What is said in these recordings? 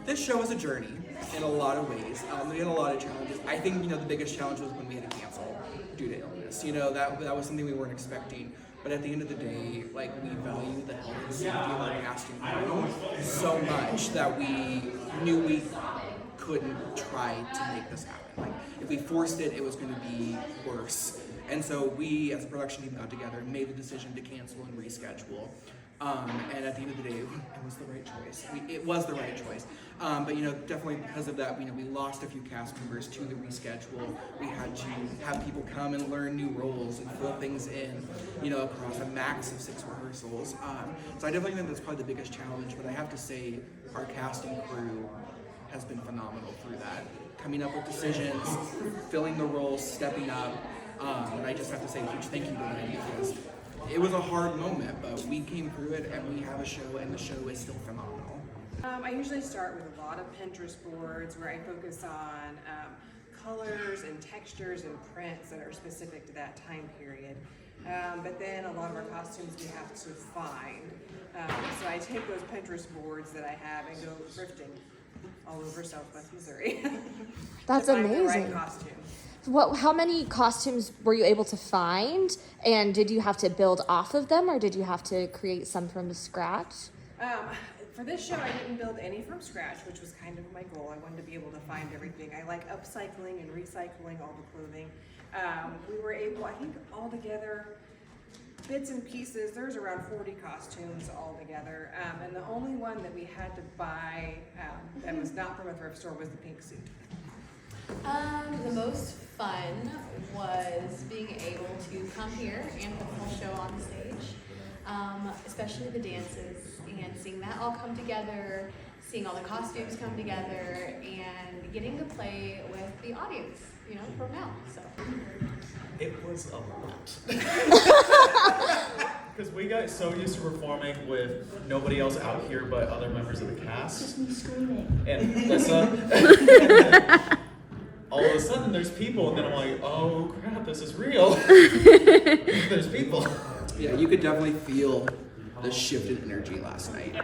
This show is a journey in a lot of ways. We had a lot of challenges. I think, the biggest challenge was when we had to cancel due to illness. That was something we weren't expecting. But at the end of the day, like, we value the health and safety of our casting crew so much that we knew we couldn't try to make this happen. Like, if we forced it, it was going to be worse. And so we, as a production team, got together and made the decision to cancel and reschedule. And at the end of the day, it was the right choice. It was the right choice. But definitely because of that, we lost a few cast members to the reschedule. We had to have people come and learn new roles and fill things in, across a max of 6 rehearsals. So I definitely think that's probably the biggest challenge. But I have to say, our casting crew has been phenomenal through that. Coming up with decisions, filling the roles, stepping up. And I just have to say a huge thank you to them because it was a hard moment, but we came through it and we have a show, and the show is still phenomenal. I usually start with a lot of Pinterest boards where I focus on colors and textures and prints that are specific to that time period. But then a lot of our costumes we have to find. So I take those Pinterest boards that I have and go thrifting all over Southwest Missouri. That's to find amazing. the right costume. How many costumes were you able to find? And did you have to build off of them, or did you have to create some from scratch? For this show, I didn't build any from scratch, which was kind of my goal. I wanted to be able to find everything. I like upcycling and recycling all the clothing. We were able, I think altogether, bits and pieces, there's around 40 costumes altogether. And the only one that we had to buy that was not from a thrift store was the pink suit. The most fun was being able to come here and put the whole show on the stage, especially the dances, and seeing that all come together, seeing all the costumes come together, and getting to play with the audience, from now. So it was a lot. Because we got so used to performing with nobody else out here but other members of the cast. Just me screaming. And Lissa. All of a sudden there's people, and then I'm like, oh crap, this is real. There's people. Yeah, you could definitely feel the shift in energy last night.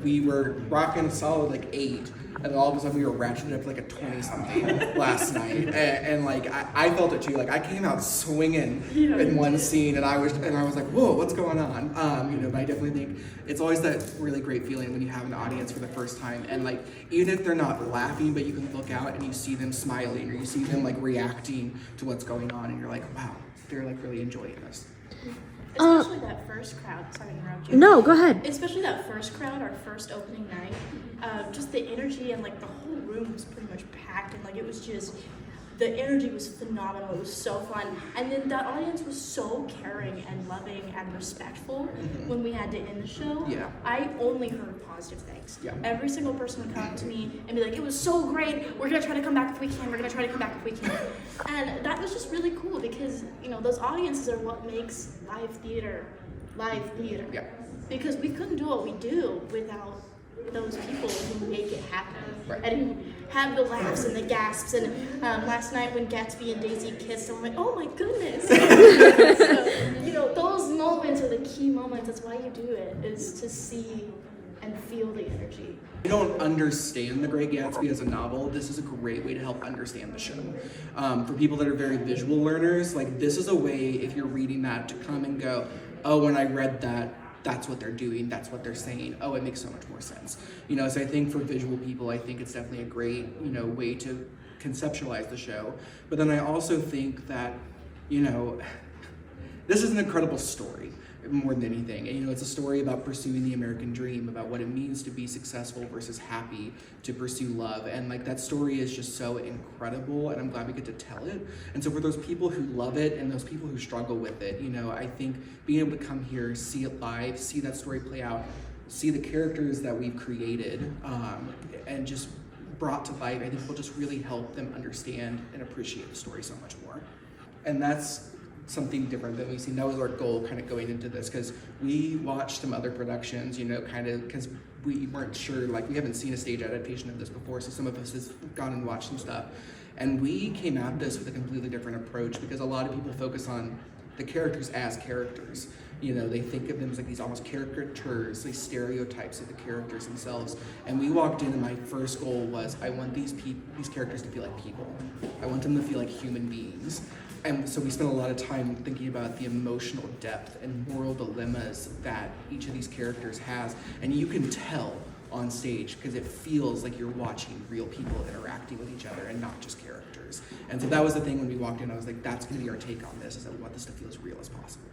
We were rocking solid 8, and all of a sudden we were ratcheting up to a 20-something last night. And I felt it too. I came out swinging in one scene, and I was like, whoa, what's going on? But I definitely think it's always that really great feeling when you have an audience for the first time, and even if they're not laughing, but you can look out and you see them smiling, or you see them reacting to what's going on, and you're like, wow, they're really enjoying this. Especially that first crowd. Sorry to interrupt you. No, go ahead. Especially that first crowd, our first opening night. Just the energy and the whole room was pretty much packed, and it was just, the energy was phenomenal. It was so fun. And then the audience was so caring and loving and respectful when we had to end the show. Yeah. I only heard positive things. Yeah. Every single person would come to me and be like, it was so great. We're going to try to come back if we can. We're going to try to come back if we can. And that was just really cool because, those audiences are what makes live theater. Yeah. Because we couldn't do what we do without those people who make it happen. Right. And who have the laughs and the gasps. And last night when Gatsby and Daisy kissed, I'm like, oh my goodness. So, those moments are the key moments. That's why you do it, is to see and feel the energy. If you don't understand The Great Gatsby as a novel, this is a great way to help understand the show. For people that are very visual learners, this is a way, if you're reading that, to come and go, oh, when I read that, that's what they're doing, that's what they're saying. Oh, it makes so much more sense. So I think for visual people, I think it's definitely a great, way to conceptualize the show. But then I also think that, this is an incredible story more than anything. And it's a story about pursuing the American dream, about what it means to be successful versus happy, to pursue love. And that story is just so incredible, and I'm glad we get to tell it. And so for those people who love it and those people who struggle with it, I think being able to come here, see it live, see that story play out, see the characters that we've created, and just brought to life, I think will just really help them understand and appreciate the story so much more. And that's something different than we've seen. That was our goal kind of going into this, because we watched some other productions, because we weren't sure, we haven't seen a stage adaptation of this before, so some of us has gone and watched some stuff. And we came at this with a completely different approach, because a lot of people focus on the characters as characters. You know, they think of them as like these almost caricatures, these stereotypes of the characters themselves. And we walked in, and my first goal was, I want these characters to feel like people. I want them to feel like human beings. And so we spent a lot of time thinking about the emotional depth and moral dilemmas that each of these characters has. And you can tell on stage because it feels like you're watching real people interacting with each other and not just characters. And so that was the thing when we walked in. I was like, that's going to be our take on this, is that we want this to feel as real as possible.